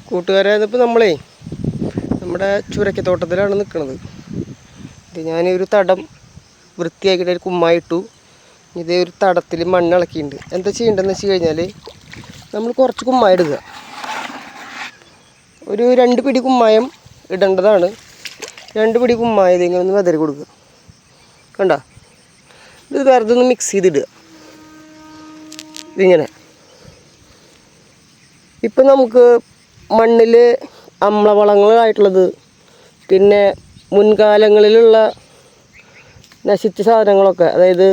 കൂട്ടുകാരെ, ഇതിപ്പോൾ നമ്മുടെ ചുരക്കത്തോട്ടത്തിലാണ് നിൽക്കുന്നത്. ഇത് ഞാനൊരു തടം വൃത്തിയാക്കിയിട്ട് ഒരു കുമ്മായിട്ടു. ഇതേ ഒരു തടത്തിൽ മണ്ണ് ഇളക്കിയിട്ടുണ്ട്. എന്താ ചെയ്യേണ്ടതെന്ന് വെച്ച് കഴിഞ്ഞാൽ, നമ്മൾ കുറച്ച് കുമ്മായം ഇടുക. ഒരു 2 പിടി കുമ്മായം ഇടേണ്ടതാണ്. 2 പിടി കുമ്മായം ഇതിങ്ങനെ ഒന്ന് വെതറി കൊടുക്കുക. കണ്ട, ഇത് വെറുതെ ഒന്ന് മിക്സ് ചെയ്തിടുക. ഇതിങ്ങനെ. ഇപ്പം നമുക്ക് മണ്ണിൽ അമ്ലവളങ്ങളായിട്ടുള്ളത്, പിന്നെ മുൻകാലങ്ങളിലുള്ള നശിച്ച സാധനങ്ങളൊക്കെ, അതായത്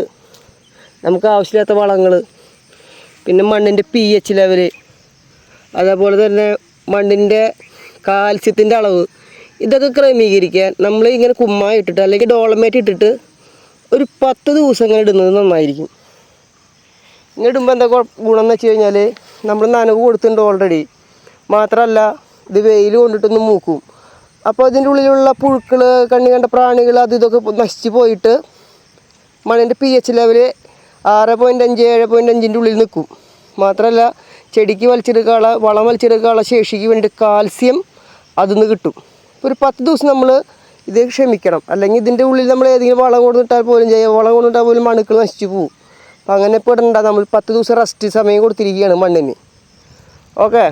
നമുക്ക് ആവശ്യമില്ലാത്ത വളങ്ങൾ, പിന്നെ മണ്ണിൻ്റെ pH ലെവല്, അതേപോലെ തന്നെ മണ്ണിൻ്റെ കാൽസ്യത്തിൻ്റെ അളവ്, ഇതൊക്കെ ക്രമീകരിക്കാൻ നമ്മൾ ഇങ്ങനെ കുമ്മായി ഇട്ടിട്ട് അല്ലെങ്കിൽ ഡോളമേറ്റ് ഇട്ടിട്ട് ഒരു 10 ദിവസം ഇങ്ങനെ ഇടുന്നത് നന്നായിരിക്കും. ഇങ്ങനെ ഇടുമ്പോൾ എന്താ ഗുണം എന്ന് വെച്ച് കഴിഞ്ഞാൽ, നമ്മൾ നനവ് കൊടുത്തിട്ടുണ്ട് ഓൾറെഡി. മാത്രമല്ല, ഇത് വെയിൽ കൊണ്ടിട്ടൊന്ന് മൂക്കും. അപ്പോൾ ഇതിൻ്റെ ഉള്ളിലുള്ള പുഴുക്കൾ, കണ്ണി കണ്ട പ്രാണികൾ, അത് ഇതൊക്കെ നശിച്ച് പോയിട്ട് മണ്ണിൻ്റെ pH ലെവല് 6.5 7.5 ഉള്ളിൽ നിൽക്കും. മാത്രമല്ല, ചെടിക്ക് വലിച്ചെടുക്കാനുള്ള വളം വലിച്ചെടുക്കാനുള്ള ശേഷിക്ക് വേണ്ടി കാൽസ്യം അതിൽ നിന്ന് കിട്ടും. ഒരു 10 ദിവസം നമ്മൾ ഇത് ക്ഷമിക്കണം. അല്ലെങ്കിൽ ഇതിൻ്റെ ഉള്ളിൽ നമ്മൾ ഏതെങ്കിലും വളം കൊണ്ടിട്ടാൽ പോലും വളം കൊണ്ടിട്ടാൽ പോലും മണുക്കൾ നശിച്ചു പോകും. അപ്പം അങ്ങനെ ഇപ്പോൾ ഇടണ്ട. നമ്മൾ 10 ദിവസം റെസ്റ്റ് സമയം കൊടുത്തിരിക്കുകയാണ് മണ്ണിന്. ഓക്കെ.